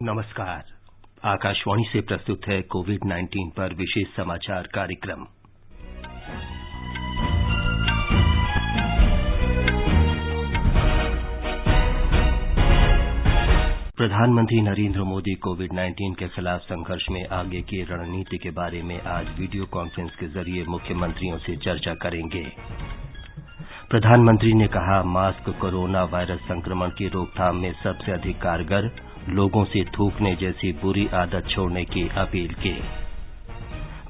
नमस्कार। आकाशवाणी से प्रस्तुत है कोविड-19 पर विशेष समाचार कार्यक्रम। प्रधानमंत्री नरेंद्र मोदी कोविड-19 के खिलाफ संघर्ष में आगे की रणनीति के बारे में आज वीडियो कॉन्फ्रेंस के जरिए मुख्यमंत्रियों से चर्चा करेंगे। प्रधानमंत्री ने कहा, मास्क कोरोना वायरस संक्रमण की रोकथाम में सबसे अधिक कारगर, लोगों से थूकने जैसी बुरी आदत छोड़ने की अपील की।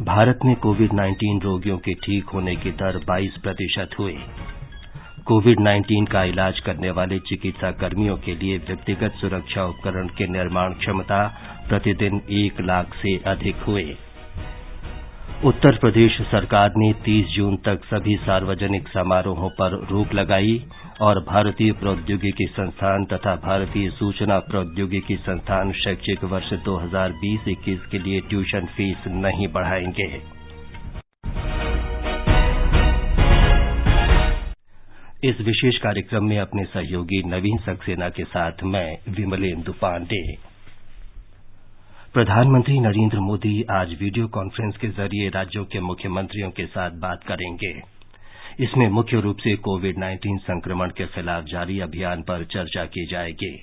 भारत में कोविड-19 रोगियों के ठीक होने की दर 22% हुई। कोविड-19 का इलाज करने वाले चिकित्सा कर्मियों के लिए व्यक्तिगत सुरक्षा उपकरण के निर्माण क्षमता प्रतिदिन 1 लाख से अधिक हुई। उत्तर प्रदेश सरकार ने 30 जून तक सभी सार्वजनिक समारोहों पर रोक लगाई और भारतीय प्रौद्योगिकी संस्थान तथा भारतीय सूचना प्रौद्योगिकी संस्थान शैक्षिक वर्ष 2020-21 के लिए ट्यूशन फीस नहीं बढ़ाएंगे। इस विशेष कार्यक्रम में अपने सहयोगी नवीन सक्सेना के साथ मैं विमलेंदु पांडे। प्रधानमंत्री नरेंद्र मोदी आज वीडियो कॉन्फ्रेंस के जरिए राज्यों के मुख्यमंत्रियों के साथ बात करेंगे। इसमें मुख्य रूप से कोविड-19 संक्रमण के खिलाफ जारी अभियान पर चर्चा की जाएगी।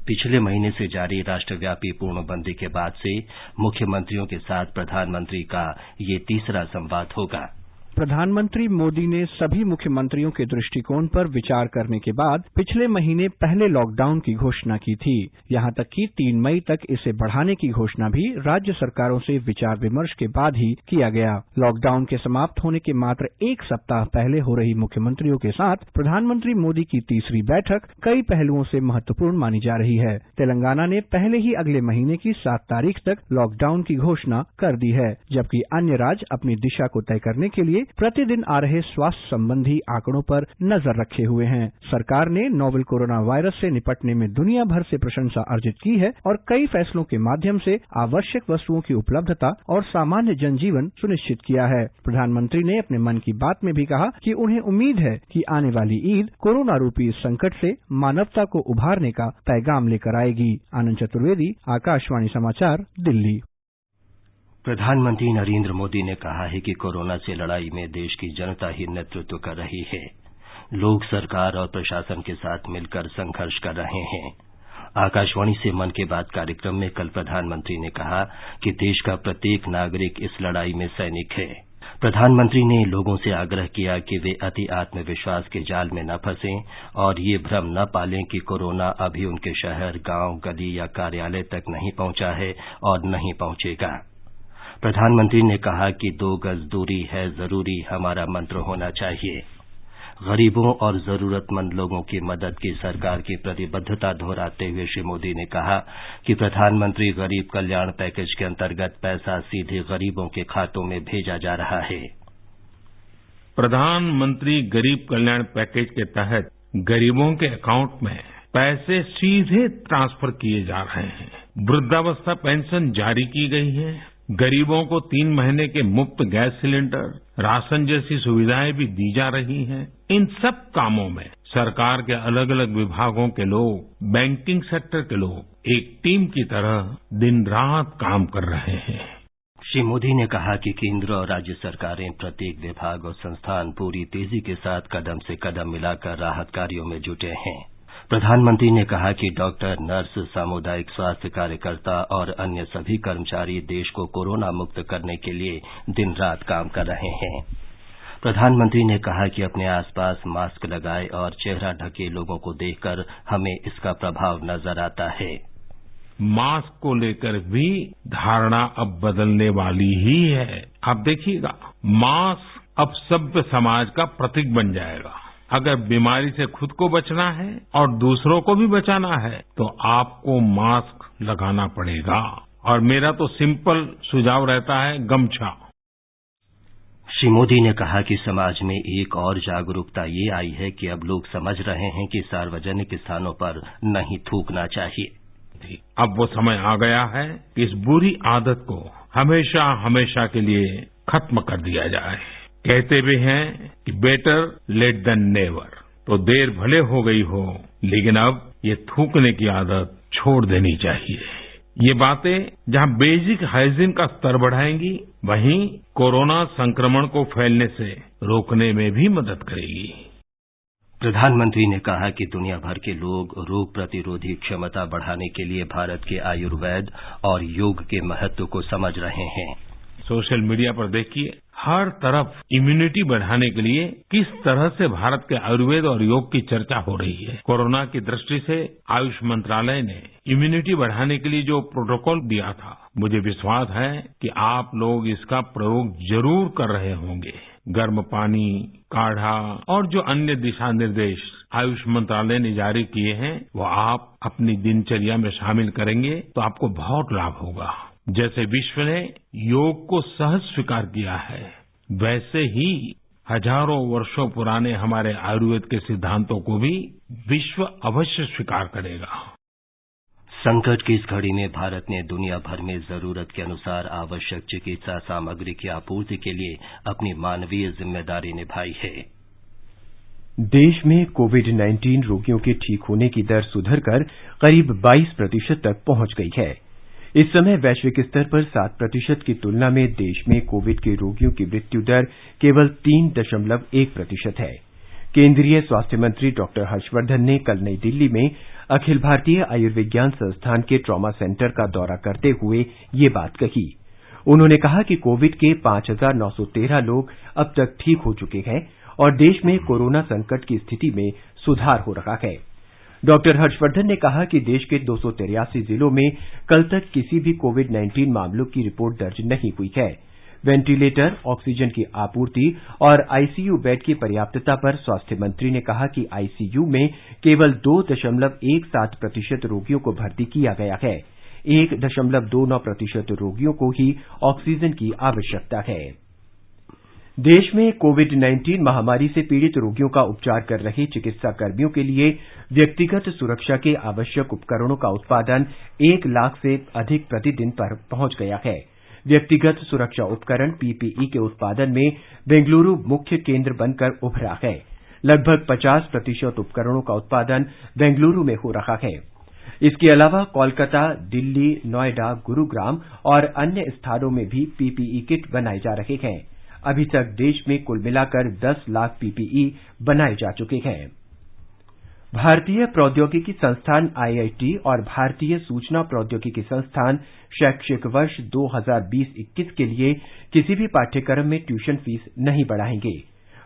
पिछले महीने से जारी राष्ट्रव्यापी पूर्णबंदी के बाद से मुख्यमंत्रियों के साथ प्रधानमंत्री का ये तीसरा संवाद होगा। प्रधानमंत्री मोदी ने सभी मुख्यमंत्रियों के दृष्टिकोण पर विचार करने के बाद पिछले महीने पहले लॉकडाउन की घोषणा की थी। यहां तक कि 3 मई तक इसे बढ़ाने की घोषणा भी राज्य सरकारों से विचार विमर्श के बाद ही किया गया। लॉकडाउन के समाप्त होने के मात्र 1 सप्ताह पहले हो रही मुख्यमंत्रियों के साथ प्रधानमंत्री मोदी की तीसरी बैठक कई पहलुओं से महत्वपूर्ण मानी जा रही है। तेलंगाना ने पहले ही अगले महीने की 7 तारीख तक लॉकडाउन की घोषणा कर दी है, जबकि अन्य राज्य अपनी दिशा को तय करने के लिए प्रतिदिन आ रहे स्वास्थ्य संबंधी आंकड़ों पर नजर रखे हुए हैं। सरकार ने नोवेल कोरोना वायरस से निपटने में दुनिया भर से प्रशंसा अर्जित की है और कई फैसलों के माध्यम से आवश्यक वस्तुओं की उपलब्धता और सामान्य जनजीवन सुनिश्चित किया है। प्रधानमंत्री ने अपने मन की बात में भी कहा कि उन्हें उम्मीद है कि आने वाली ईद कोरोना रूपी इस संकट से मानवता को उभारने का पैगाम लेकर आएगी। आनंद चतुर्वेदी, आकाशवाणी समाचार, दिल्ली। प्रधानमंत्री नरेंद्र मोदी ने कहा है कि कोरोना से लड़ाई में देश की जनता ही नेतृत्व कर रही है। लोग सरकार और प्रशासन के साथ मिलकर संघर्ष कर रहे हैं। आकाशवाणी से मन की बात कार्यक्रम में कल प्रधानमंत्री ने कहा कि देश का प्रत्येक नागरिक इस लड़ाई में सैनिक है। प्रधानमंत्री ने लोगों से आग्रह किया कि वे अति आत्मविश्वास के जाल में न फंसें और ये भ्रम न पालें कि कोरोना अभी उनके शहर, गांव, गली या कार्यालय तक नहीं पहुंचा है और नहीं पहुंचेगा। प्रधानमंत्री ने कहा कि 2 गज दूरी है जरूरी हमारा मंत्र होना चाहिए। गरीबों और जरूरतमंद लोगों की मदद की सरकार की प्रतिबद्धता दोहराते हुए श्री मोदी ने कहा कि प्रधानमंत्री गरीब कल्याण पैकेज के अंतर्गत पैसा सीधे गरीबों के खातों में भेजा जा रहा है। प्रधानमंत्री गरीब कल्याण पैकेज के तहत गरीबों के अकाउंट में पैसे सीधे ट्रांसफर किए जा रहे हैं। वृद्धावस्था पेंशन जारी की गई है। गरीबों को 3 महीने के मुफ्त गैस सिलेंडर, राशन जैसी सुविधाएं भी दी जा रही हैं। इन सब कामों में सरकार के अलग अलग विभागों के लोग, बैंकिंग सेक्टर के लोग एक टीम की तरह दिन रात काम कर रहे हैं। श्री मोदी ने कहा कि केंद्र और राज्य सरकारें, प्रत्येक विभाग और संस्थान पूरी तेजी के साथ कदम से कदम मिलाकर राहत कार्यों में जुटे हैं। प्रधानमंत्री ने कहा कि डॉक्टर, नर्स, सामुदायिक स्वास्थ्य कार्यकर्ता और अन्य सभी कर्मचारी देश को कोरोना मुक्त करने के लिए दिन रात काम कर रहे हैं। प्रधानमंत्री ने कहा कि अपने आसपास मास्क लगाए और चेहरा ढके लोगों को देखकर हमें इसका प्रभाव नजर आता है। मास्क को लेकर भी धारणा अब बदलने वाली ही है। आप देखिएगा, मास्क अब सभ्य समाज का प्रतीक बन जाएगा। अगर बीमारी से खुद को बचना है और दूसरों को भी बचाना है तो आपको मास्क लगाना पड़ेगा। और मेरा तो सिंपल सुझाव रहता है, गमछा। श्री मोदी ने कहा कि समाज में एक और जागरूकता ये आई है कि अब लोग समझ रहे हैं कि सार्वजनिक स्थानों पर नहीं थूकना चाहिए। अब वो समय आ गया है कि इस बुरी आदत को हमेशा हमेशा के लिए खत्म कर दिया जाए। कहते भी हैं कि बेटर लेट देन नेवर। तो देर भले हो गई हो, लेकिन अब ये थूकने की आदत छोड़ देनी चाहिए। ये बातें जहां बेसिक हाइजीन का स्तर बढ़ाएंगी, वहीं कोरोना संक्रमण को फैलने से रोकने में भी मदद करेगी। प्रधानमंत्री ने कहा कि दुनिया भर के लोग रोग प्रतिरोधी क्षमता बढ़ाने के लिए भारत के आयुर्वेद और योग के महत्व को समझ रहे हैं। सोशल मीडिया पर देखिए, हर तरफ इम्यूनिटी बढ़ाने के लिए किस तरह से भारत के आयुर्वेद और योग की चर्चा हो रही है। कोरोना की दृष्टि से आयुष मंत्रालय ने इम्यूनिटी बढ़ाने के लिए जो प्रोटोकॉल दिया था, मुझे विश्वास है कि आप लोग इसका प्रयोग जरूर कर रहे होंगे। गर्म पानी, काढ़ा और जो अन्य दिशा निर्देश आयुष मंत्रालय ने जारी किए हैं, वो आप अपनी दिनचर्या में शामिल करेंगे तो आपको बहुत लाभ होगा। जैसे विश्व ने योग को सहज स्वीकार किया है, वैसे ही हजारों वर्षों पुराने हमारे आयुर्वेद के सिद्धांतों को भी विश्व अवश्य स्वीकार करेगा। संकट की इस घड़ी में भारत ने दुनिया भर में जरूरत के अनुसार आवश्यक चिकित्सा सामग्री की आपूर्ति के लिए अपनी मानवीय जिम्मेदारी निभाई है। देश में कोविड-19 रोगियों के ठीक होने की दर सुधरकर करीब 22% तक पहुंच गई है। इस समय वैश्विक स्तर पर 7% की तुलना में देश में कोविड के रोगियों की मृत्यु दर केवल 3.1% है। केंद्रीय स्वास्थ्य मंत्री डॉक्टर हर्षवर्धन ने कल नई दिल्ली में अखिल भारतीय आयुर्विज्ञान संस्थान के ट्रॉमा सेंटर का दौरा करते हुए ये बात कही। उन्होंने कहा कि कोविड के 5,913 लोग अब तक ठीक हो चुके हैं और देश में कोरोना संकट की स्थिति में सुधार हो रहा है। डॉक्टर हर्षवर्धन ने कहा कि देश के 283 जिलों में कल तक किसी भी कोविड-19 मामलों की रिपोर्ट दर्ज नहीं हुई है। वेंटिलेटर, ऑक्सीजन की आपूर्ति और आईसीयू बेड की पर्याप्तता पर स्वास्थ्य मंत्री ने कहा कि आईसीयू में केवल 2.17% रोगियों को भर्ती किया गया है। 1.29% रोगियों को ही ऑक्सीजन की आवश्यकता है। देश में कोविड-19 महामारी से पीड़ित रोगियों का उपचार कर रहे चिकित्सा कर्मियों के लिए व्यक्तिगत सुरक्षा के आवश्यक उपकरणों का उत्पादन 1 लाख से अधिक प्रतिदिन पर पहुंच गया है। व्यक्तिगत सुरक्षा उपकरण पीपीई के उत्पादन में बेंगलुरु मुख्य केंद्र बनकर उभरा है। लगभग 50% उपकरणों का उत्पादन बेंगलुरु में हो रहा है। इसके अलावा कोलकाता, दिल्ली, नोएडा, गुरुग्राम और अन्य स्थानों में भी पीपीई किट बनाए जा रहे हैं। अभी तक देश में कुल मिलाकर 10 लाख पीपीई बनाए जा चुके हैं। भारतीय प्रौद्योगिकी संस्थान आईआईटी और भारतीय सूचना प्रौद्योगिकी संस्थान शैक्षिक वर्ष 2020-21 के लिए किसी भी पाठ्यक्रम में ट्यूशन फीस नहीं बढ़ाएंगे।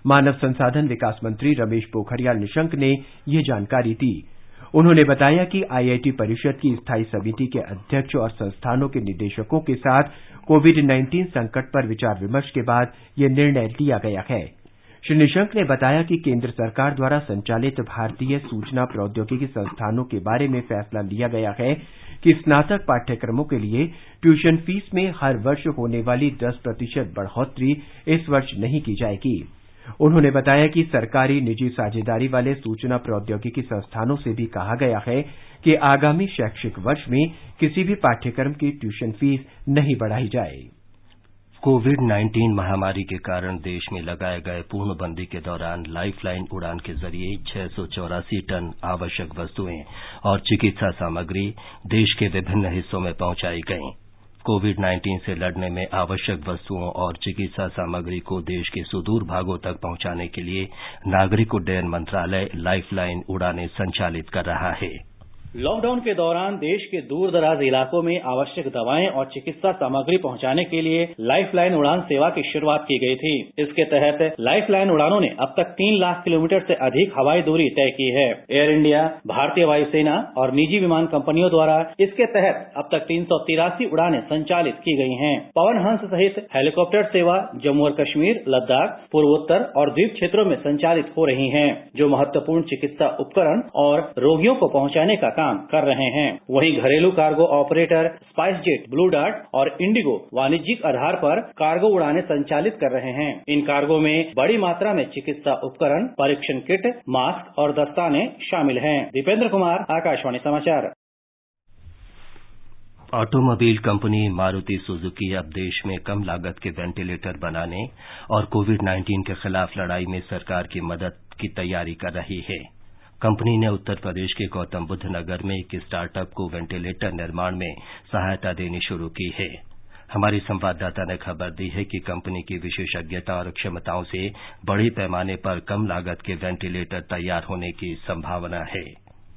मानव संसाधन विकास मंत्री रमेश पोखरियाल निशंक ने ये जानकारी दी। उन्होंने बताया कि आईआईटी परिषद की स्थायी समिति के अध्यक्ष और संस्थानों के निदेशकों के साथ कोविड-19 संकट पर विचार विमर्श के बाद यह निर्णय लिया गया है। श्री निशंक ने बताया कि केंद्र सरकार द्वारा संचालित भारतीय सूचना प्रौद्योगिकी संस्थानों के बारे में फैसला लिया गया है कि स्नातक पाठ्यक्रमों के लिए ट्यूशन फीस में हर वर्ष होने वाली 10% बढ़ोतरी इस वर्ष नहीं की जाएगी। उन्होंने बताया कि सरकारी निजी साझेदारी वाले सूचना प्रौद्योगिकी संस्थानों से भी कहा गया है कि आगामी शैक्षिक वर्ष में किसी भी पाठ्यक्रम की ट्यूशन फीस नहीं बढ़ाई जाए। कोविड-19 महामारी के कारण देश में लगाए गए पूर्णबंदी के दौरान लाइफलाइन उड़ान के जरिए 684 टन आवश्यक वस्तुएं और चिकित्सा सामग्री देश के विभिन्न हिस्सों में पहुंचाई गईं। कोविड-19 से लड़ने में आवश्यक वस्तुओं और चिकित्सा सामग्री को देश के सुदूर भागों तक पहुंचाने के लिए नागरिक उड्डयन मंत्रालय लाइफलाइन उड़ानें संचालित कर रहा है। लॉकडाउन के दौरान देश के दूर दराज इलाकों में आवश्यक दवाएं और चिकित्सा सामग्री पहुंचाने के लिए लाइफलाइन उड़ान सेवा की शुरुआत की गई थी। इसके तहत लाइफलाइन उड़ानों ने अब तक 3 लाख किलोमीटर से अधिक हवाई दूरी तय की है। एयर इंडिया, भारतीय वायुसेना और निजी विमान कंपनियों द्वारा इसके तहत अब तक 383 उड़ानें संचालित की गई हैं। पवन हंस सहित हेलीकॉप्टर सेवा जम्मू और कश्मीर, लद्दाख, पूर्वोत्तर और द्वीप क्षेत्रों में संचालित हो रही है, जो महत्वपूर्ण चिकित्सा उपकरण और रोगियों को पहुंचाने का कर रहे हैं। वहीं घरेलू cargo operator SpiceJet, blue dart और इंडिगो वाणिज्यिक आधार पर कार्गो उड़ानें संचालित कर रहे हैं। इन कार्गो में बड़ी मात्रा में चिकित्सा उपकरण, परीक्षण किट, मास्क और दस्ताने शामिल हैं। दीपेंद्र कुमार, आकाशवाणी समाचार। ऑटोमोबाइल कंपनी मारुति सुजुकी अब देश में कम लागत के वेंटिलेटर बनाने और कोविड-19 के खिलाफ लड़ाई में सरकार की मदद की तैयारी कर रही है। कंपनी ने उत्तर प्रदेश के गौतम बुद्ध नगर में एक स्टार्टअप को वेंटिलेटर निर्माण में सहायता देनी शुरू की है। हमारी संवाददाता ने खबर दी है कि कंपनी की विशेषज्ञता और क्षमताओं से बड़े पैमाने पर कम लागत के वेंटिलेटर तैयार होने की संभावना है।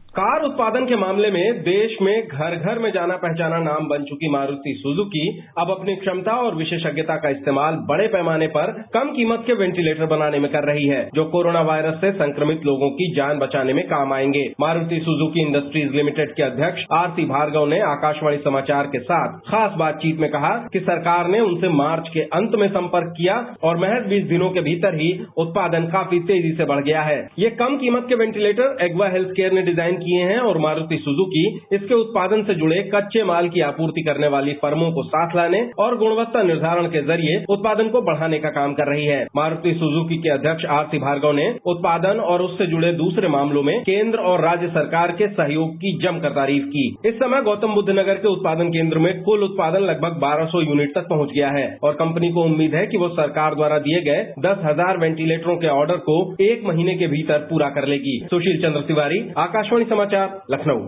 कार उत्पादन के मामले में देश में घर घर में जाना पहचाना नाम बन चुकी मारुति सुजुकी अब अपनी क्षमता और विशेषज्ञता का इस्तेमाल बड़े पैमाने पर कम कीमत के वेंटिलेटर बनाने में कर रही है, जो कोरोना वायरस से संक्रमित लोगों की जान बचाने में काम आएंगे। मारुति सुजुकी इंडस्ट्रीज लिमिटेड के अध्यक्ष आरती भार्गव ने आकाशवाणी समाचार के साथ खास बातचीत में कहा कि सरकार ने उनसे मार्च के अंत में संपर्क किया और महज 20 दिनों के भीतर ही उत्पादन काफी तेजी से बढ़ गया है। ये कम कीमत के वेंटिलेटर एक्वा हेल्थ केयर ने डिजाइन किए हैं और मारुति सुजुकी इसके उत्पादन से जुड़े कच्चे माल की आपूर्ति करने वाली फर्मों को साथ लाने और गुणवत्ता निर्धारण के जरिए उत्पादन को बढ़ाने का काम कर रही है। मारुति सुजुकी के अध्यक्ष आरती भार्गव ने उत्पादन और उससे जुड़े दूसरे मामलों में केंद्र और राज्य सरकार के सहयोग की जमकर तारीफ की। इस समय गौतम बुद्ध नगर के उत्पादन केंद्र में कुल उत्पादन लगभग 1200 यूनिट तक पहुंच गया है और कंपनी को उम्मीद है कि वो सरकार द्वारा दिए गए 10,000 वेंटिलेटरों के ऑर्डर को 1 महीने के भीतर पूरा कर लेगी। सुशील चंद्र तिवारी, आकाशवाणी समाचार, लखनऊ।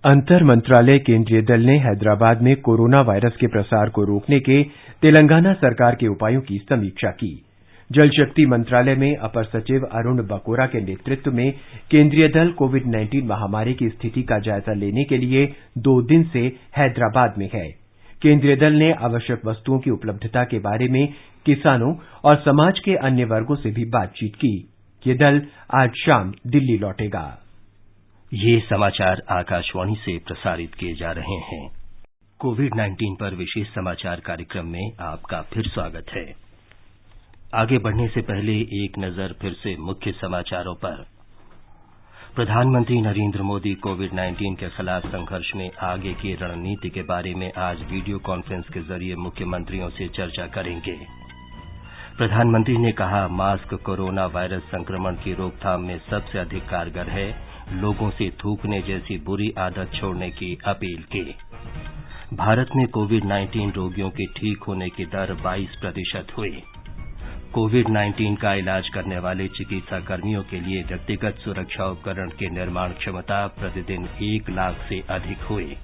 अंतर मंत्रालय केंद्रीय दल ने हैदराबाद में कोरोना वायरस के प्रसार को रोकने के तेलंगाना सरकार के उपायों की समीक्षा की। जल शक्ति मंत्रालय में अपर सचिव अरुण बकोरा के नेतृत्व में केंद्रीय दल कोविड-19 महामारी की स्थिति का जायजा लेने के लिए 2 दिन से हैदराबाद में है। केंद्रीय दल ने आवश्यक वस्तुओं की उपलब्धता के बारे में किसानों और समाज के अन्य वर्गों से भी बातचीत की। ये दल आज शाम दिल्ली लौटेगा। ये समाचार आकाशवाणी से प्रसारित किए जा रहे हैं। कोविड-19 पर विशेष समाचार कार्यक्रम में आपका फिर स्वागत है। आगे बढ़ने से पहले एक नजर फिर से मुख्य समाचारों पर। प्रधानमंत्री नरेंद्र मोदी कोविड-19 के खिलाफ संघर्ष में आगे की रणनीति के बारे में आज वीडियो कॉन्फ्रेंस के जरिए मुख्यमंत्रियों से चर्चा करेंगे। प्रधानमंत्री ने कहा, मास्क कोरोना वायरस संक्रमण की रोकथाम में सबसे अधिक कारगर है। लोगों से थूकने जैसी बुरी आदत छोड़ने की अपील की। भारत में कोविड-19 रोगियों के ठीक होने की दर 22% हुई। कोविड-19 का इलाज करने वाले चिकित्सा कर्मियों के लिए व्यक्तिगत सुरक्षा उपकरण के निर्माण क्षमता प्रतिदिन 1 लाख से अधिक हुई।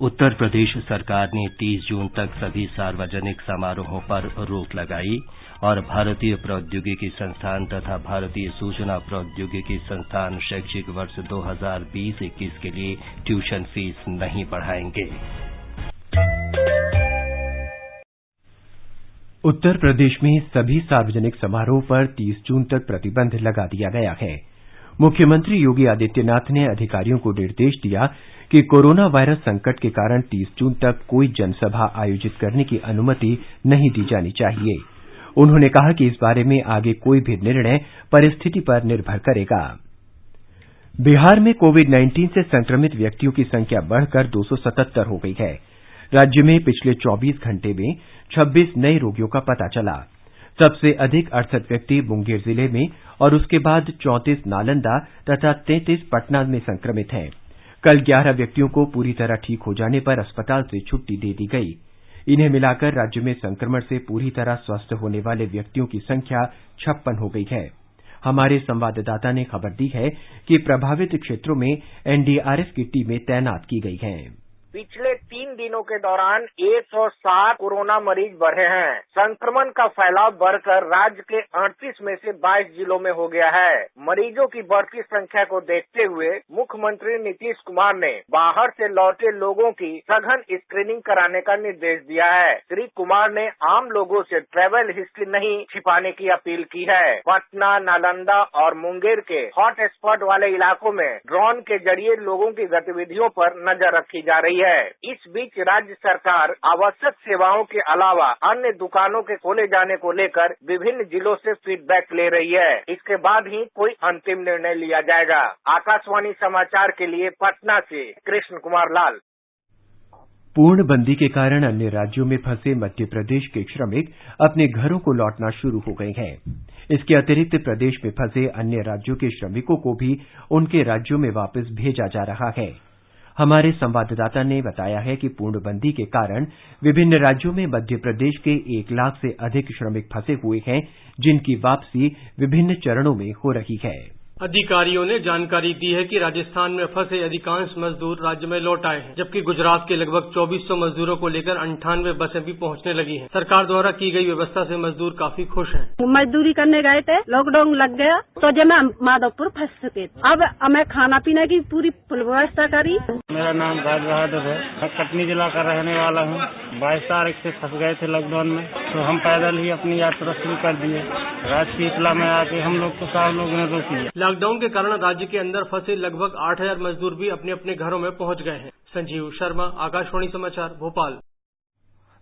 उत्तर प्रदेश सरकार ने 30 जून तक सभी सार्वजनिक समारोहों पर रोक लगाई और भारतीय प्रौद्योगिकी संस्थान तथा भारतीय सूचना प्रौद्योगिकी संस्थान शैक्षिक वर्ष 2020-21 के लिए ट्यूशन फीस नहीं बढ़ाएंगे। उत्तर प्रदेश में सभी सार्वजनिक समारोह पर 30 जून तक प्रतिबंध लगा दिया गया है। मुख्यमंत्री योगी आदित्यनाथ ने अधिकारियों को निर्देश दिया कि कोरोना वायरस संकट के कारण 30 जून तक कोई जनसभा आयोजित करने की अनुमति नहीं दी जानी चाहिए। उन्होंने कहा कि इस बारे में आगे कोई भी निर्णय परिस्थिति पर निर्भर करेगा। बिहार में कोविड-19 से संक्रमित व्यक्तियों की संख्या बढ़कर 277 हो गई है। राज्य में पिछले 24 घंटे में 26 नए रोगियों का पता चला। सबसे अधिक 68 व्यक्ति मुंगेर जिले में और उसके बाद 34 नालंदा तथा 33 पटना में संक्रमित हैं। कल 11 व्यक्तियों को पूरी तरह ठीक हो जाने पर अस्पताल से छुट्टी दे दी गई। इन्हें मिलाकर राज्य में संक्रमण से पूरी तरह स्वस्थ होने वाले व्यक्तियों की संख्या 56 हो गई है। हमारे संवाददाता ने खबर दी है कि प्रभावित क्षेत्रों में एनडीआरएफ की टीमें तैनात की गई हैं। पिछले 3 दिनों के दौरान 107 कोरोना मरीज बढ़े हैं। संक्रमण का फैलाव बढ़कर राज्य के 38 में से 22 जिलों में हो गया है। मरीजों की बढ़ती संख्या को देखते हुए मुख्यमंत्री नीतीश कुमार ने बाहर से लौटे लोगों की सघन स्क्रीनिंग कराने का निर्देश दिया है। श्री कुमार ने आम लोगों से ट्रैवल हिस्ट्री नहीं छिपाने की अपील की है। पटना, नालंदा और मुंगेर के हॉट स्पॉट वाले इलाकों में ड्रोन के जरिए लोगों की गतिविधियों पर नजर रखी जा रही है। इस बीच राज्य सरकार आवश्यक सेवाओं के अलावा अन्य दुकानों के खोले जाने को लेकर विभिन्न जिलों से फीडबैक ले रही है। इसके बाद ही कोई अंतिम निर्णय लिया जाएगा। आकाशवाणी समाचार के लिए पटना से कृष्ण कुमार लाल। पूर्णबंदी के कारण अन्य राज्यों में फंसे मध्य प्रदेश के श्रमिक अपने घरों को लौटना शुरू हो गए हैं। इसके अतिरिक्त प्रदेश में फंसे अन्य राज्यों के श्रमिकों को भी उनके राज्यों में वापस भेजा जा रहा है। हमारे संवाददाता ने बताया है कि पूर्णबंदी के कारण विभिन्न राज्यों में मध्य प्रदेश के 1 लाख से अधिक श्रमिक फंसे हुए हैं, जिनकी वापसी विभिन्न चरणों में हो रही है। अधिकारियों ने जानकारी दी है कि राजस्थान में फंसे अधिकांश मजदूर राज्य में लौट आए हैं, जबकि गुजरात के लगभग 2400 मजदूरों को लेकर 98 बसें भी पहुंचने लगी हैं। सरकार द्वारा की गई व्यवस्था से मजदूर काफी खुश हैं। मजदूरी करने गए थे, लॉकडाउन लग गया तो जब मैं माधवपुर फंस चुके, अब हमें खाना पीने की पूरी व्यवस्था करी। मेरा नाम राज बहादुर है, मैं कटनी जिला का रहने वाला हूँ। 22 तारीख से फंस गए थे लॉकडाउन में, तो हम पैदल ही अपनी यात्रा शुरू कर दिए। रात की इतला में आके हम लोग को 7 लोगों ने रोक लिया। लॉकडाउन के कारण राज्य के अंदर फंसे लगभग 8000 मजदूर भी अपने अपने घरों में पहुंच गए हैं। संजीव शर्मा, आकाशवाणी समाचार, भोपाल।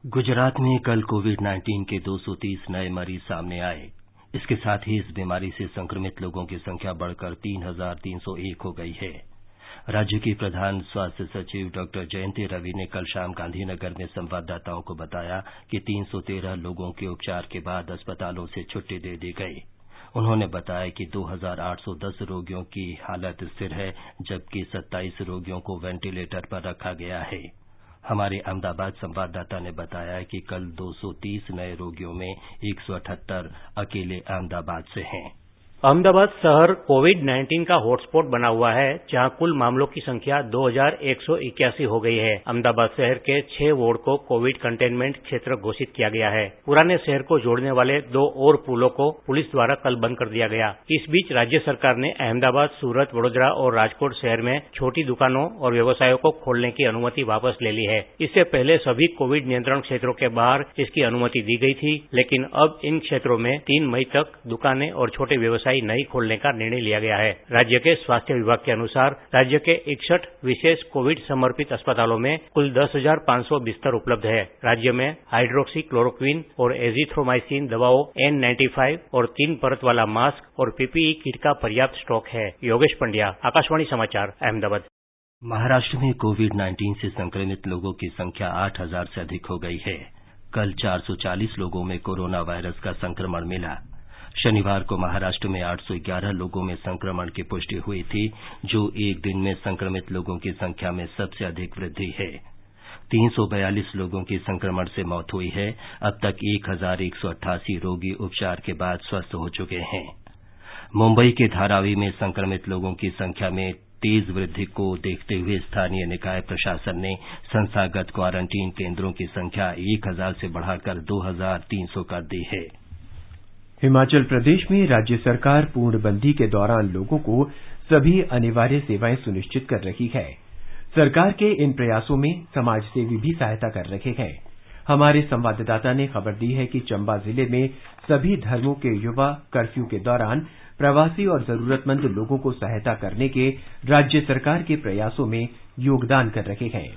गुजरात में कल कोविड-19 के 230 नए मरीज सामने आए। इसके साथ ही इस बीमारी से संक्रमित लोगों की संख्या बढ़कर 3301 हो गई है। राज्य की प्रधान स्वास्थ्य सचिव डॉक्टर जयंती रवि ने कल शाम गांधीनगर में संवाददाताओं को बताया कि 313 लोगों के उपचार के बाद अस्पतालों से छुट्टी दे दी गई। उन्होंने बताया कि 2810 रोगियों की हालत स्थिर है, जबकि 27 रोगियों को वेंटिलेटर पर रखा गया है। हमारे अहमदाबाद संवाददाता ने बताया कि कल 230 नए रोगियों में 178 अकेले अहमदाबाद से हैं। अहमदाबाद शहर कोविड-19 का हॉटस्पॉट बना हुआ है, जहां कुल मामलों की संख्या 2181 हो गई है। अहमदाबाद शहर के 6 वार्ड को कोविड कंटेनमेंट क्षेत्र घोषित किया गया है। पुराने शहर को जोड़ने वाले 2 और पुलों को पुलिस द्वारा कल बंद कर दिया गया। इस बीच राज्य सरकार ने अहमदाबाद, सूरत, वडोदरा और राजकोट शहर में छोटी दुकानों और व्यवसायों को खोलने की अनुमति वापस ले ली है। इससे पहले सभी कोविड नियंत्रण क्षेत्रों के बाहर इसकी अनुमति दी गई थी, लेकिन अब इन क्षेत्रों में 3 मई तक दुकानें और छोटे व्यवसाय नहीं खोलने का निर्णय लिया गया है। राज्य के स्वास्थ्य विभाग के अनुसार राज्य के 61 विशेष कोविड समर्पित अस्पतालों में कुल 10,500 बिस्तर उपलब्ध है। राज्य में हाइड्रोक्सी क्लोरोक्विन और एजिथ्रोमाइसिन दवाओं, N95 और 3 परत वाला मास्क और PPE किट का पर्याप्त स्टॉक है। योगेश पंड्या, आकाशवाणी समाचार, अहमदाबाद। महाराष्ट्र में कोविड-19 से संक्रमित लोगों की संख्या 8000 से अधिक हो गई है। कल 440 लोगों में कोरोना वायरस का संक्रमण मिला। शनिवार को महाराष्ट्र में 811 लोगों में संक्रमण की पुष्टि हुई थी, जो एक दिन में संक्रमित लोगों की संख्या में सबसे अधिक वृद्धि है। 342 लोगों की संक्रमण से मौत हुई है। अब तक 1188 रोगी उपचार के बाद स्वस्थ हो चुके हैं। मुंबई के धारावी में संक्रमित लोगों की संख्या में तेज वृद्धि को देखते हुए स्थानीय निकाय प्रशासन ने संस्थागत क्वारंटीन केन्द्रों की संख्या 1000 से बढ़ाकर 2300 कर दी है। हिमाचल प्रदेश में राज्य सरकार पूर्णबंदी के दौरान लोगों को सभी अनिवार्य सेवाएं सुनिश्चित कर रही है। सरकार के इन प्रयासों में समाजसेवी भी सहायता कर रहे हैं। हमारे संवाददाता ने खबर दी है कि चंबा जिले में सभी धर्मों के युवा कर्फ्यू के दौरान प्रवासी और जरूरतमंद लोगों को सहायता करने के राज्य सरकार के प्रयासों में योगदान कर रहे हैं।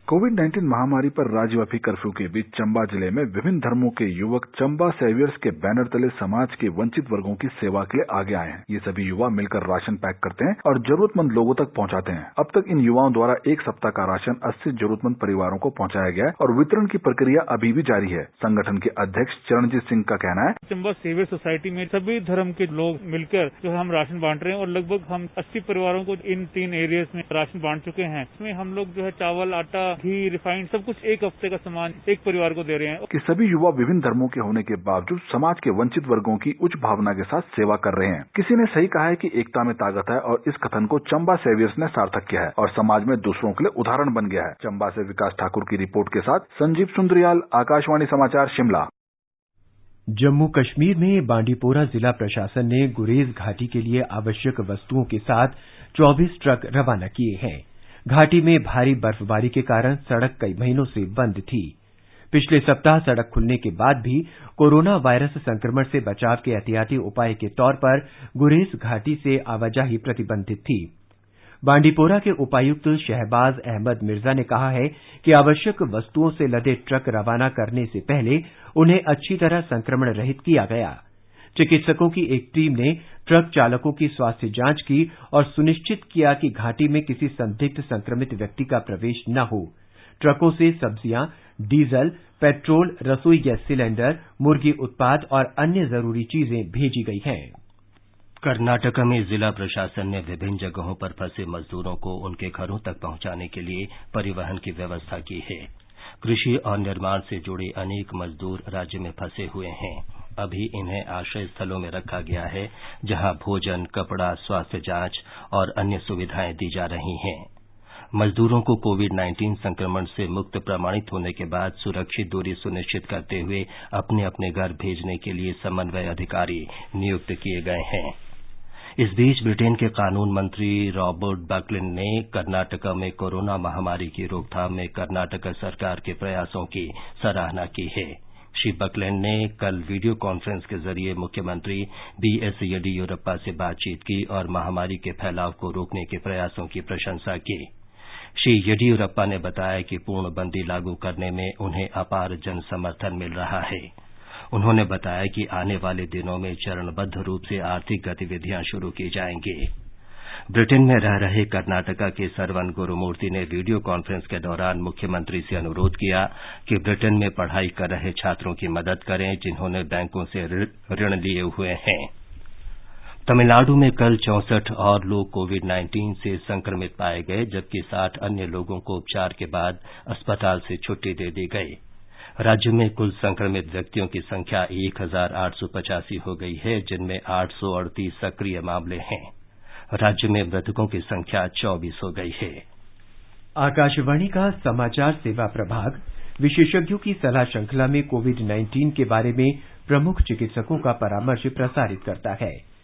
कोविड-19 महामारी पर राज्यव्यापी कर्फ्यू के बीच चंबा जिले में विभिन्न धर्मों के युवक चंबा सेवियर्स के बैनर तले समाज के वंचित वर्गों की सेवा के लिए आगे आए हैं। ये सभी युवा मिलकर राशन पैक करते हैं और जरूरतमंद लोगों तक पहुंचाते हैं। अब तक इन युवाओं द्वारा 1 सप्ताह का राशन 80 जरूरतमंद परिवारों को पहुंचाया गया है और वितरण की प्रक्रिया अभी भी जारी है। संगठन के अध्यक्ष चरणजीत सिंह का कहना है, चंबा सेवियर सोसाइटी में सभी धर्म के लोग मिलकर जो हम राशन बांट रहे हैं और लगभग हम 80 परिवारों को इन 3 एरियाज में राशन बांट चुके हैं। इसमें हम लोग जो है चावल, आटा, घी, रिफाइंड सब कुछ 1 हफ्ते का सामान एक परिवार को दे रहे हैं। कि सभी युवा विभिन्न धर्मों के होने के बावजूद समाज के वंचित वर्गों की उच्च भावना के साथ सेवा कर रहे हैं। किसी ने सही कहा है कि एकता में ताकत है और इस कथन को चंबा सेवियर्स ने सार्थक किया है और समाज में दूसरों के लिए उदाहरण बन गया है। चंबा से विकास ठाकुर की रिपोर्ट के साथ संजीव सुंदरियाल, आकाशवाणी समाचार, शिमला। जम्मू कश्मीर में बांडीपोरा जिला प्रशासन ने गुरेज घाटी के लिए आवश्यक वस्तुओं के साथ 24 ट्रक रवाना किए हैं। घाटी में भारी बर्फबारी के कारण सड़क कई महीनों से बंद थी। पिछले सप्ताह सड़क खुलने के बाद भी कोरोना वायरस संक्रमण से बचाव के एहतियाती उपाय के तौर पर गुरेज घाटी से आवाजाही प्रतिबंधित थी। बांडीपोरा के उपायुक्त शहबाज अहमद मिर्जा ने कहा है कि आवश्यक वस्तुओं से लदे ट्रक रवाना करने से पहले उन्हें अच्छी तरह संक्रमण रहित किया गया। चिकित्सकों की एक टीम ने ट्रक चालकों की स्वास्थ्य जांच की और सुनिश्चित किया कि घाटी में किसी संदिग्ध संक्रमित व्यक्ति का प्रवेश न हो। ट्रकों से सब्जियां, डीजल, पेट्रोल, रसोई गैस सिलेंडर, मुर्गी उत्पाद और अन्य जरूरी चीजें भेजी गई हैं। कर्नाटक में जिला प्रशासन ने विभिन्न जगहों पर फंसे मजदूरों को उनके घरों तक पहुंचाने के लिए परिवहन की व्यवस्था की है। कृषि और निर्माण से जुड़े अनेक मजदूर राज्य में फंसे हुए हैं। अभी इन्हें आश्रय स्थलों में रखा गया है, जहां भोजन, कपड़ा, स्वास्थ्य जांच और अन्य सुविधाएं दी जा रही हैं। मजदूरों को कोविड-19 संक्रमण से मुक्त प्रमाणित होने के बाद सुरक्षित दूरी सुनिश्चित करते हुए अपने अपने घर भेजने के लिए समन्वय अधिकारी नियुक्त किए गए हैं। इस बीच ब्रिटेन के कानून मंत्री रॉबर्ट बकलिन ने कर्नाटक में कोरोना महामारी की रोकथाम में कर्नाटक सरकार के प्रयासों की सराहना की है। श्री बकलिन ने कल वीडियो कॉन्फ्रेंस के जरिए मुख्यमंत्री बीएस येडियुरप्पा से बातचीत की और महामारी के फैलाव को रोकने के प्रयासों की प्रशंसा की। श्री येडियुरप्पा ने बताया कि पूर्णबंदी लागू करने में उन्हें अपार जन समर्थन मिल रहा है। उन्होंने बताया कि आने वाले दिनों में चरणबद्ध रूप से आर्थिक गतिविधियां शुरू की जाएंगी। ब्रिटेन में रह रहे कर्नाटका के सरवन गुरुमूर्ति ने वीडियो कॉन्फ्रेंस के दौरान मुख्यमंत्री से अनुरोध किया कि ब्रिटेन में पढ़ाई कर रहे छात्रों की मदद करें, जिन्होंने बैंकों से ऋण लिए हुए हैं। तमिलनाडु में कल 64 और लोग कोविड-19 से संक्रमित पाए गए, जबकि 60 अन्य लोगों को उपचार के बाद अस्पताल से छुट्टी दे दी गई। राज्य में कुल संक्रमित व्यक्तियों की संख्या 1885 हो गई है, जिनमें 838 सक्रिय मामले हैं। राज्य में मृतकों की संख्या 24 हो गई है। आकाशवाणी का समाचार सेवा प्रभाग विशेषज्ञों की सलाह श्रृंखला में कोविड-19 के बारे में प्रमुख चिकित्सकों का परामर्श प्रसारित करता है।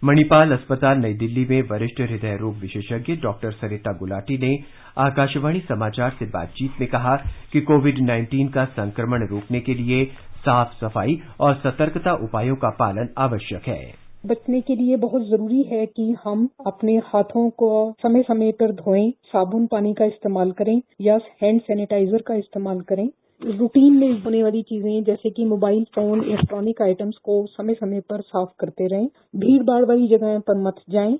मणिपाल अस्पताल नई दिल्ली में वरिष्ठ हृदय रोग विशेषज्ञ डॉक्टर सरिता गुलाटी ने आकाशवाणी समाचार से बातचीत में कहा कि कोविड-19 का संक्रमण रोकने के लिए साफ सफाई और सतर्कता उपायों का पालन आवश्यक है। बचने के लिए बहुत जरूरी है कि हम अपने हाथों को समय समय पर धोएं, साबुन पानी का इस्तेमाल करें या हैंड सैनिटाइजर का इस्तेमाल करें। रूटीन में होने वाली चीजें जैसे कि मोबाइल फोन, इलेक्ट्रॉनिक आइटम्स को समय समय पर साफ करते रहें। भीड़ भाड़ वाली जगह पर मत जाएं।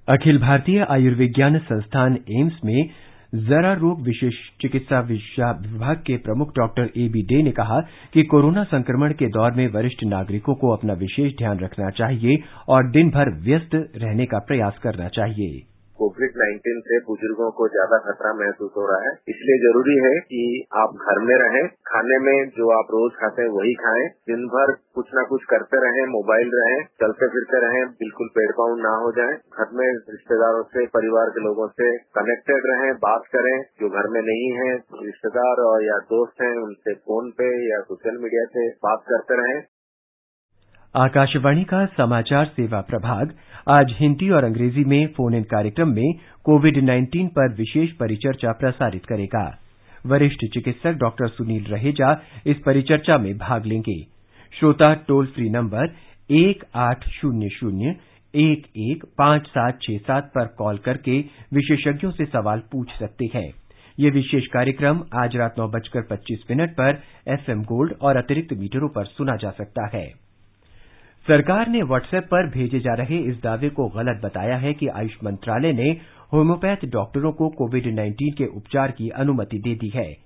अखिल भारतीय आयुर्विज्ञान संस्थान एम्स में जरा रोग विशेष चिकित्सा विभाग के प्रमुख डॉक्टर एबी डे ने कहा कि कोरोना संक्रमण के दौर में वरिष्ठ नागरिकों को अपना विशेष ध्यान रखना चाहिए और दिन भर व्यस्त रहने का प्रयास करना चाहिए। कोविड-19 से बुजुर्गों को ज्यादा खतरा महसूस हो रहा है, इसलिए जरूरी है कि आप घर में रहें, खाने में जो आप रोज खाते हैं वही खाएं, दिन भर कुछ ना कुछ करते रहें, मोबाइल रहें, चलते फिरते रहें, बिल्कुल पेट पाउंड ना हो जाएं। घर में रिश्तेदारों से, परिवार के लोगों से कनेक्टेड रहें, बात करें। जो घर में नहीं है रिश्तेदार और या दोस्त हैं, उनसे फोन पे या सोशल मीडिया से बात करते रहें। आकाशवाणी का समाचार सेवा प्रभाग आज हिंदी और अंग्रेजी में फोन इन कार्यक्रम में कोविड-19 पर विशेष परिचर्चा प्रसारित करेगा। वरिष्ठ चिकित्सक डॉक्टर सुनील रहेजा इस परिचर्चा में भाग लेंगे। श्रोता टोल फ्री नंबर 1800-115767 पर कॉल करके विशेषज्ञों से सवाल पूछ सकते हैं। ये विशेष कार्यक्रम आज रात 9:25 पर FM गोल्ड और अतिरिक्त मीटरों पर सुना जा सकता है। सरकार ने व्हाट्सएप पर भेजे जा रहे इस दावे को गलत बताया है कि आयुष मंत्रालय ने होम्योपैथ डॉक्टरों को कोविड-19 के उपचार की अनुमति दे दी है।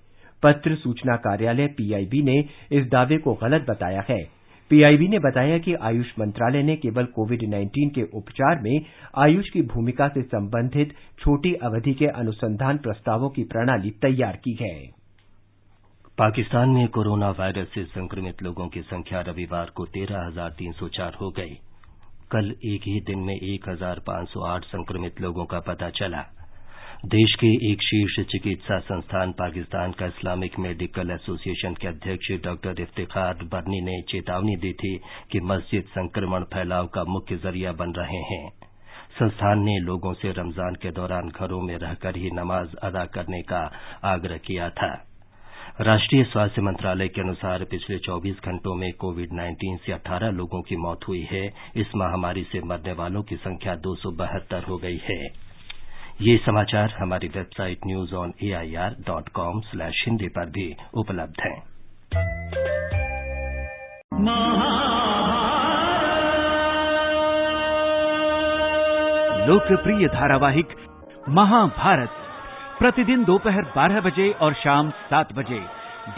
पत्र सूचना कार्यालय PIB ने इस दावे को गलत बताया है। PIB ने बताया कि आयुष मंत्रालय ने केवल कोविड-19 के उपचार में आयुष की भूमिका से संबंधित छोटी अवधि के अनुसंधान प्रस्तावों की प्रणाली तैयार की है। पाकिस्तान में कोरोना वायरस से संक्रमित लोगों की संख्या रविवार को 13,304 हो गई। कल एक ही दिन में 1,508 संक्रमित लोगों का पता चला। देश के एक शीर्ष चिकित्सा संस्थान पाकिस्तान का इस्लामिक मेडिकल एसोसिएशन के अध्यक्ष डॉक्टर इफ्तिखार बरनी ने चेतावनी दी थी कि मस्जिद संक्रमण फैलाव का मुख्य जरिया बन रहे हैं। संस्थान ने लोगों से रमजान के दौरान घरों में रहकर ही नमाज अदा करने का आग्रह किया था। राष्ट्रीय स्वास्थ्य मंत्रालय के अनुसार पिछले 24 घंटों में कोविड-19 से 18 लोगों की मौत हुई है। इस महामारी से मरने वालों की संख्या 272 हो गई है। ये समाचार हमारी वेबसाइट newsonair.com/hindi पर भी उपलब्ध हैं। लोकप्रिय धारावाहिक महाभारत प्रतिदिन दोपहर 12 बजे और शाम 7 बजे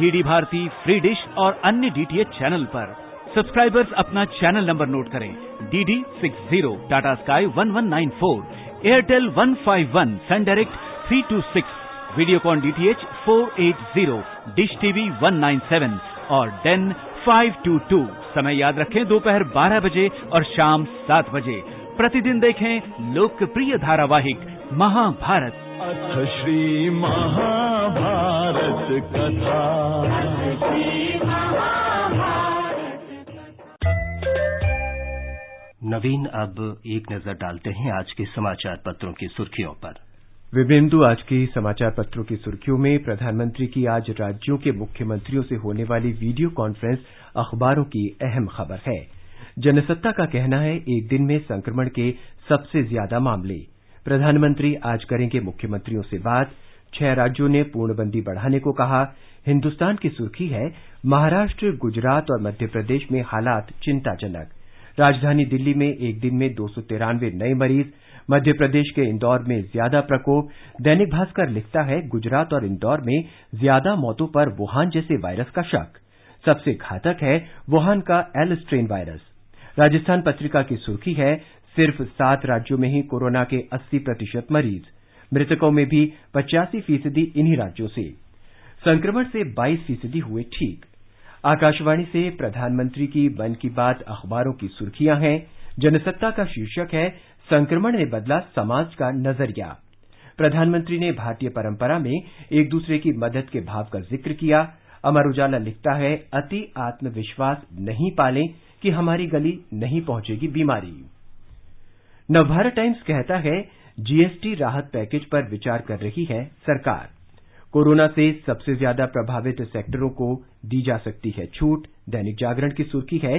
डीडी भारती, फ्री डिश और अन्य DTH चैनल पर। सब्सक्राइबर्स अपना चैनल नंबर नोट करें: DD 60, Tata Sky 1194, Airtel 151, Sun Direct 326, Videocon DTH 480, Dish TV 197 और डेन 522। समय याद रखें, दोपहर 12 बजे और शाम 7 बजे। प्रतिदिन देखें लोकप्रिय धारावाहिक महाभारत। अथ श्री महाभारत कथा। नवीन, अब एक नजर डालते हैं आज के समाचार पत्रों की सुर्खियों पर। विवेंदु, आज के समाचार पत्रों की सुर्खियों में प्रधानमंत्री की आज राज्यों के मुख्यमंत्रियों से होने वाली वीडियो कॉन्फ्रेंस अखबारों की अहम खबर है। जनसत्ता का कहना है, एक दिन में संक्रमण के सबसे ज्यादा मामले। प्रधानमंत्री आज करेंगे मुख्यमंत्रियों से बात। 6 राज्यों ने पूर्णबंदी बढ़ाने को कहा। हिंदुस्तान की सुर्खी है, महाराष्ट्र, गुजरात और मध्य प्रदेश में हालात चिंताजनक। राजधानी दिल्ली में एक दिन में 293 नए मरीज। मध्य प्रदेश के इंदौर में ज्यादा प्रकोप। दैनिक भास्कर लिखता है, गुजरात और इंदौर में ज्यादा मौतों पर वुहान जैसे वायरस का शक। सबसे घातक है वुहान का L strain virus. Rajasthan Patrika की सुर्खी है, सिर्फ 7 राज्यों में ही कोरोना के 80% मरीज। मृतकों में भी 85% इन्हीं राज्यों से। संक्रमण से 22% हुए ठीक। आकाशवाणी से प्रधानमंत्री की मन की बात अखबारों की सुर्खियां हैं। जनसत्ता का शीर्षक है, संक्रमण ने बदला समाज का नजरिया। प्रधानमंत्री ने भारतीय परंपरा में एक दूसरे की मदद के भाव का जिक्र किया। अमर उजाला लिखता है, अति आत्मविश्वास नहीं पालें कि हमारी गली नहीं पहुंचेगी बीमारी। नवभारत टाइम्स कहता है, जीएसटी राहत पैकेज पर विचार कर रही है सरकार। कोरोना से सबसे ज्यादा प्रभावित सेक्टरों को दी जा सकती है छूट। दैनिक जागरण की सुर्खी है,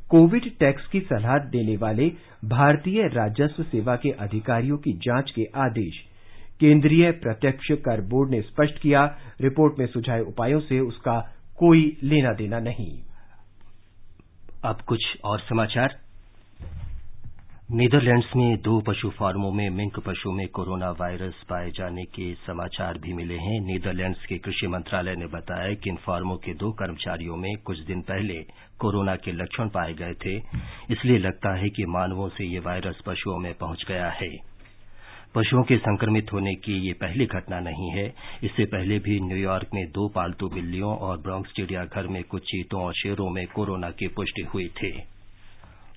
कोविड टैक्स की सलाह देने वाले भारतीय राजस्व सेवा के अधिकारियों की जांच के आदेश। केंद्रीय प्रत्यक्ष कर बोर्ड ने स्पष्ट किया, रिपोर्ट में सुझाए उपायों से उसका कोई लेना देना नहीं। अब कुछ और समाचार। नीदरलैंड्स में 2 पशु फार्मों में मिंक पशु में कोरोना वायरस पाए जाने के समाचार भी मिले हैं। नीदरलैंड्स के कृषि मंत्रालय ने बताया कि इन फार्मों के 2 कर्मचारियों में कुछ दिन पहले कोरोना के लक्षण पाए गए थे। इसलिए लगता है कि मानवों से ये वायरस पशुओं में पहुंच गया है। पशुओं के संक्रमित होने की ये पहली घटना नहीं है। इससे पहले भी न्यूयॉर्क में 2 पालतू बिल्लियों और ब्रोंक्स चिड़ियाघर में कुछ चीतों और शेरों में कोरोना की पुष्टि हुई थी।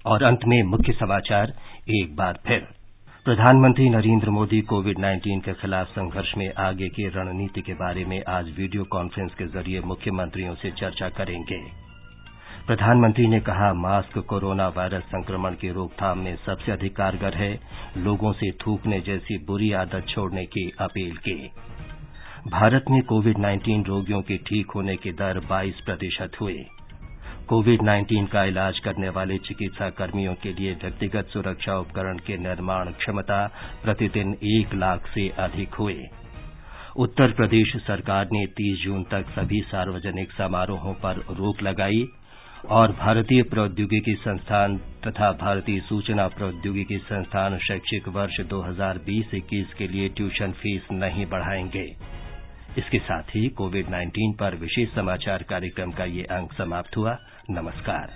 और अंत में मुख्य समाचार एक बार फिर। प्रधानमंत्री नरेंद्र मोदी कोविड-19 के खिलाफ संघर्ष में आगे की रणनीति के बारे में आज वीडियो कॉन्फ्रेंस के जरिए मुख्यमंत्रियों से चर्चा करेंगे। प्रधानमंत्री ने कहा, मास्क कोरोना वायरस संक्रमण की रोकथाम में सबसे अधिक कारगर है। लोगों से थूकने जैसी बुरी आदत छोड़ने की अपील की। भारत में कोविड-19 रोगियों के ठीक होने की दर 22% हुई। कोविड-19 का इलाज करने वाले चिकित्सा कर्मियों के लिए व्यक्तिगत सुरक्षा उपकरण के निर्माण क्षमता प्रतिदिन 1 लाख से अधिक हुई। उत्तर प्रदेश सरकार ने 30 जून तक सभी सार्वजनिक समारोहों पर रोक लगाई और भारतीय प्रौद्योगिकी संस्थान तथा भारतीय सूचना प्रौद्योगिकी संस्थान शैक्षिक वर्ष 2020-21 के लिए ट्यूशन फीस नहीं बढ़ाएंगे। इसके साथ ही कोविड-19 पर विशेष समाचार कार्यक्रम का ये अंक समाप्त हुआ। नमस्कार।